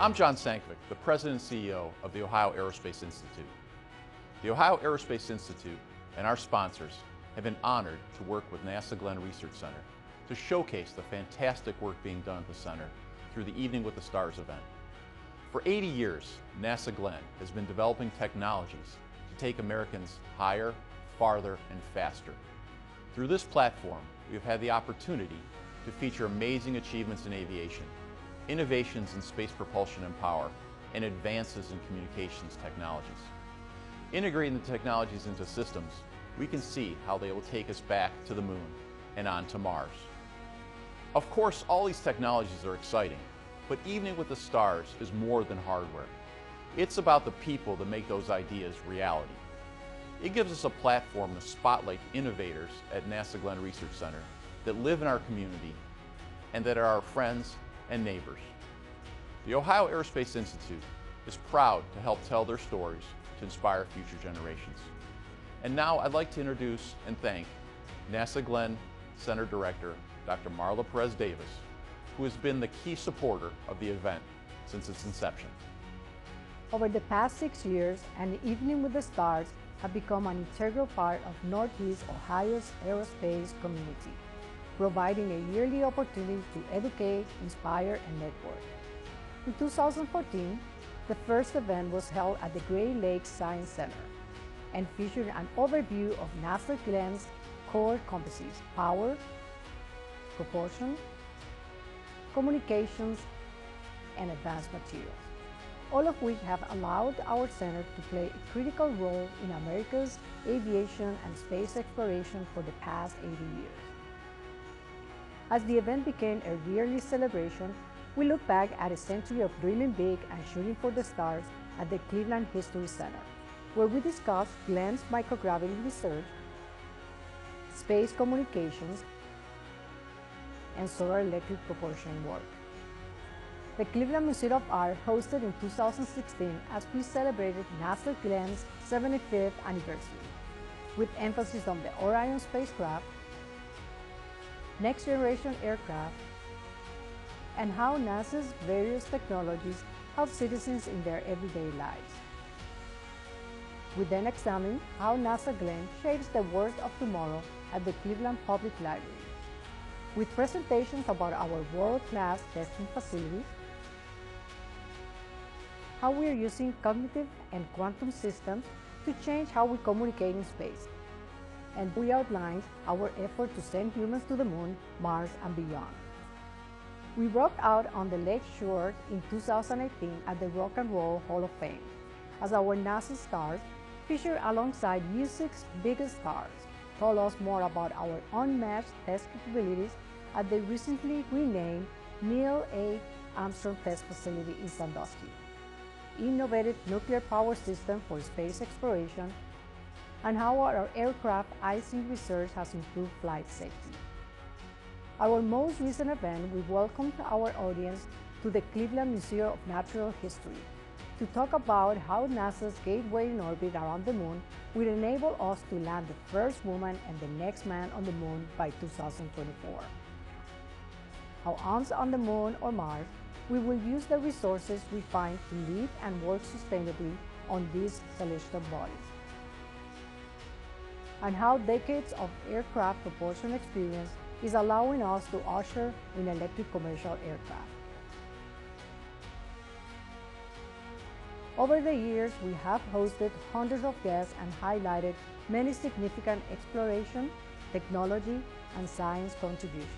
I'm John Sankovic, the President and CEO of the Ohio Aerospace Institute. The Ohio Aerospace Institute and our sponsors have been honored to work with NASA Glenn Research Center to showcase the fantastic work being done at the center through the Evening with the Stars event. For 80 years, NASA Glenn has been developing technologies to take Americans higher, farther, and faster. Through this platform, we have had the opportunity to feature amazing achievements in aviation, innovations in space propulsion and power, and advances in communications technologies. Integrating the technologies into systems, we can see how they will take us back to the moon and on to Mars. Of course, all these technologies are exciting, but Evening with the Stars is more than hardware. It's about the people that make those ideas reality. It gives us a platform to spotlight innovators at NASA Glenn Research Center that live in our community and that are our friends and neighbors. The Ohio Aerospace Institute is proud to help tell their stories to inspire future generations. And now I'd like to introduce and thank NASA Glenn Center Director, Dr. Marla Perez-Davis, who has been the key supporter of the event since its inception. Over the past 6 years, an Evening with the Stars have become an integral part of Northeast Ohio's aerospace community, providing a yearly opportunity to educate, inspire, and network. In 2014, the first event was held at the Great Lakes Science Center and featured an overview of NASA Glenn's core competencies: power, propulsion, communications, and advanced materials, all of which have allowed our center to play a critical role in America's aviation and space exploration for the past 80 years. As the event became a yearly celebration, we look back at a century of dreaming big and shooting for the stars at the Cleveland History Center, where we discuss Glenn's microgravity research, space communications, and solar electric propulsion work. The Cleveland Museum of Art hosted in 2016 as we celebrated NASA Glenn's 75th anniversary, with emphasis on the Orion spacecraft, next-generation aircraft, and how NASA's various technologies help citizens in their everyday lives. We then examined how NASA Glenn shapes the world of tomorrow at the Cleveland Public Library, with presentations about our world-class testing facilities, how we are using cognitive and quantum systems to change how we communicate in space, and we outlined our effort to send humans to the moon, Mars, and beyond. We rocked out on the Lake Shore in 2018 at the Rock and Roll Hall of Fame as our NASA stars, featured alongside music's biggest stars, told us more about our unmatched test capabilities at the recently renamed Neil A. Armstrong Test Facility in Sandusky, innovative nuclear power system for space exploration, and how our aircraft icing research has improved flight safety. Our most recent event, we welcomed our audience to the Cleveland Museum of Natural History to talk about how NASA's gateway in orbit around the moon will enable us to land the first woman and the next man on the moon by 2024. How once on the moon or Mars, we will use the resources we find to live and work sustainably on these celestial bodies, and how decades of aircraft propulsion experience is allowing us to usher in electric commercial aircraft. Over the years, we have hosted hundreds of guests and highlighted many significant exploration, technology, and science contributions.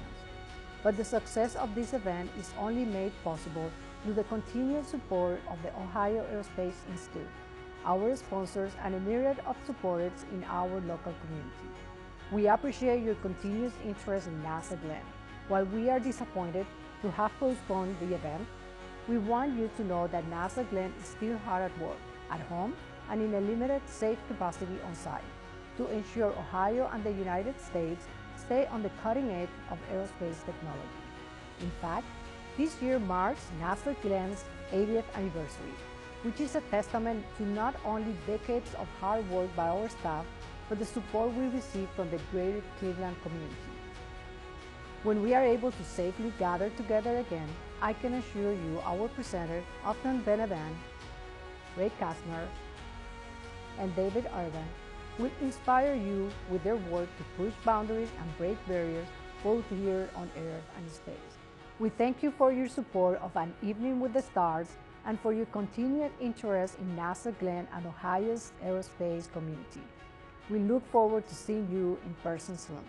But the success of this event is only made possible through the continued support of the Ohio Aerospace Institute, our sponsors, and a myriad of supporters in our local community. We appreciate your continuous interest in NASA Glenn. While we are disappointed to have postponed the event, we want you to know that NASA Glenn is still hard at work, at home, and in a limited safe capacity on site, to ensure Ohio and the United States stay on the cutting edge of aerospace technology. In fact, this year marks NASA Glenn's 80th anniversary, which is a testament to not only decades of hard work by our staff, but the support we receive from the greater Cleveland community. When we are able to safely gather together again, I can assure you our presenters, Upton Benavan, Ray Kastner, and David Urban, will inspire you with their work to push boundaries and break barriers both here on Earth and space. We thank you for your support of An Evening with the Stars and for your continued interest in NASA Glenn and Ohio's aerospace community. We look forward to seeing you in person soon.